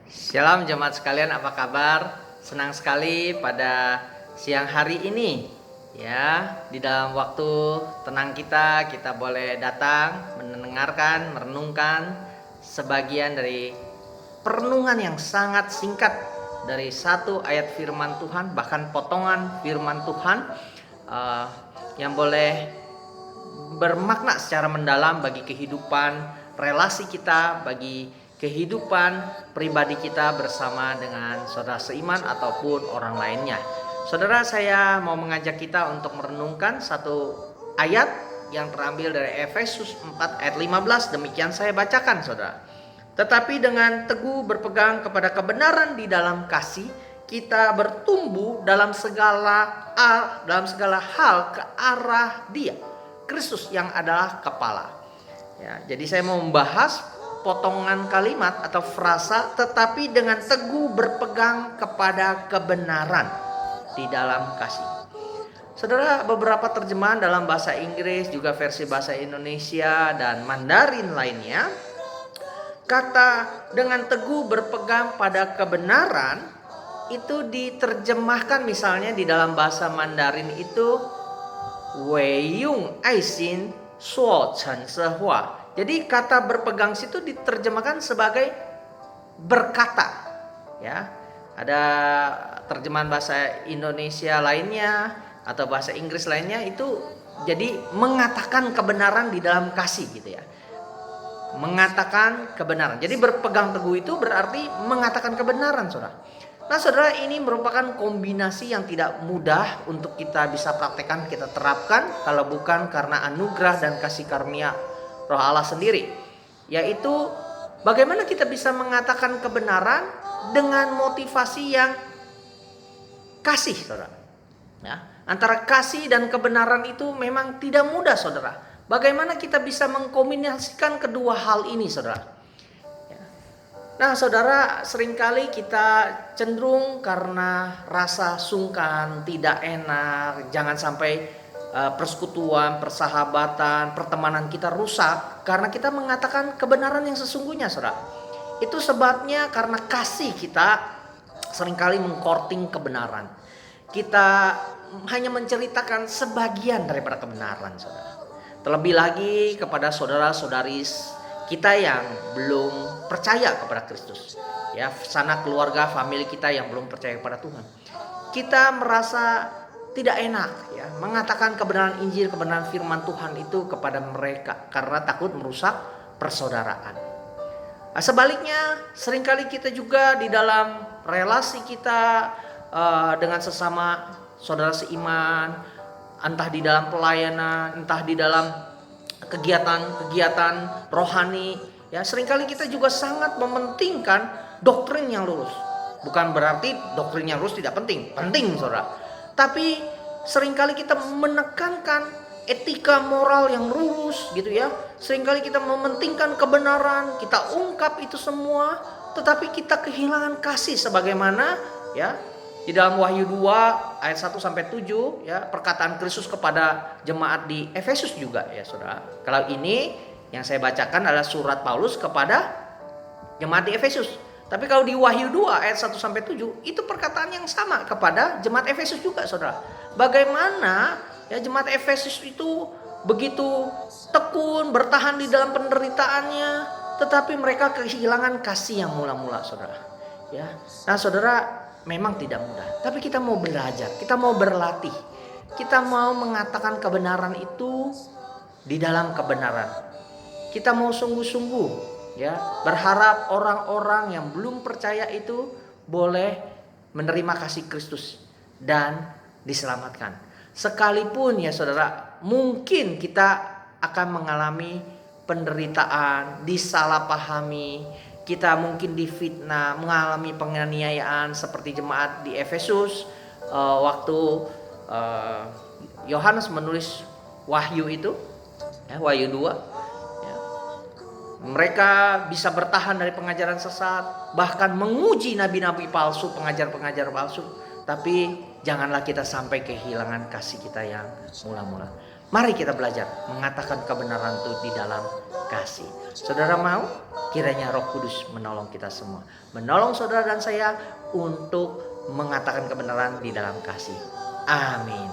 Shalom jemaat sekalian, apa kabar? Senang sekali pada siang hari ini ya, di dalam waktu tenang kita boleh datang mendengarkan, merenungkan sebagian dari perenungan yang sangat singkat dari satu ayat firman Tuhan, bahkan potongan firman Tuhan yang boleh bermakna secara mendalam bagi kehidupan relasi kita, bagi kehidupan pribadi kita bersama dengan saudara seiman ataupun orang lainnya. Saudara, saya mau mengajak kita untuk merenungkan satu ayat yang terambil dari Efesus 4 ayat 15. Demikian saya bacakan, saudara. Tetapi dengan teguh berpegang kepada kebenaran di dalam kasih, kita bertumbuh dalam segala hal ke arah Dia, Kristus yang adalah kepala. Ya, jadi saya mau membahas potongan kalimat atau frasa tetapi dengan teguh berpegang kepada kebenaran di dalam kasih. Saudara, beberapa terjemahan dalam bahasa Inggris, juga versi bahasa Indonesia dan Mandarin lainnya, kata dengan teguh berpegang pada kebenaran itu diterjemahkan, misalnya di dalam bahasa Mandarin itu Wei Yung Aisin Suo Chen Sehua. Jadi kata berpegang situ diterjemahkan sebagai berkata. Ya, ada terjemahan bahasa Indonesia lainnya atau bahasa Inggris lainnya itu jadi mengatakan kebenaran di dalam kasih gitu ya. Mengatakan kebenaran. Jadi berpegang teguh itu berarti mengatakan kebenaran, saudara. Nah, saudara, ini merupakan kombinasi yang tidak mudah untuk kita bisa praktekkan, kita terapkan kalau bukan karena anugerah dan kasih karunia Roh Allah sendiri, yaitu bagaimana kita bisa mengatakan kebenaran dengan motivasi yang kasih, saudara. Ya, antara kasih dan kebenaran itu memang tidak mudah, saudara. Bagaimana kita bisa mengkombinasikan kedua hal ini, saudara? Ya. Nah, saudara, seringkali kita cenderung karena rasa sungkan, tidak enak, jangan sampai persekutuan, persahabatan, pertemanan kita rusak karena kita mengatakan kebenaran yang sesungguhnya, saudara. Itu sebabnya karena kasih kita seringkali mengkorting kebenaran. Kita hanya menceritakan sebagian daripada kebenaran, saudara. Terlebih lagi kepada saudara-saudari kita yang belum percaya kepada Kristus, ya, sanak keluarga, famili kita yang belum percaya kepada Tuhan. Kita merasa tidak enak ya mengatakan kebenaran Injil, kebenaran firman Tuhan itu kepada mereka karena takut merusak persaudaraan. Nah, sebaliknya seringkali kita juga di dalam relasi kita dengan sesama saudara seiman, entah di dalam pelayanan, entah di dalam kegiatan-kegiatan rohani, ya, seringkali kita juga sangat mementingkan doktrin yang lurus. Bukan berarti doktrin yang lurus tidak penting, penting, saudara. Tapi seringkali kita menekankan etika moral yang lurus gitu ya. Seringkali kita mementingkan kebenaran, kita ungkap itu semua, tetapi kita kehilangan kasih sebagaimana ya di dalam Wahyu 2 ayat 1 sampai 7 ya, perkataan Kristus kepada jemaat di Efesus juga ya, saudara. Kalau ini yang saya bacakan adalah surat Paulus kepada jemaat di Efesus. Tapi kalau di Wahyu 2 ayat 1 sampai 7 itu perkataan yang sama kepada jemaat Efesus juga, saudara. Bagaimana ya jemaat Efesus itu begitu tekun bertahan di dalam penderitaannya, tetapi mereka kehilangan kasih yang mula-mula, saudara. Ya. Nah, saudara, memang tidak mudah, tapi kita mau belajar, kita mau berlatih. Kita mau mengatakan kebenaran itu di dalam kebenaran. Kita mau sungguh-sungguh ya, berharap orang-orang yang belum percaya itu boleh menerima kasih Kristus dan diselamatkan. Sekalipun ya saudara, mungkin kita akan mengalami penderitaan, disalahpahami, kita mungkin difitnah, mengalami penganiayaan seperti jemaat di Efesus waktu Yohanes menulis Wahyu itu, Wahyu 2. Mereka bisa bertahan dari pengajaran sesat, bahkan menguji nabi-nabi palsu, pengajar-pengajar palsu. Tapi janganlah kita sampai kehilangan kasih kita yang mula-mula. Mari kita belajar mengatakan kebenaran itu di dalam kasih. Saudara mau? Kiranya Roh Kudus menolong kita semua. Menolong saudara dan saya untuk mengatakan kebenaran di dalam kasih. Amin.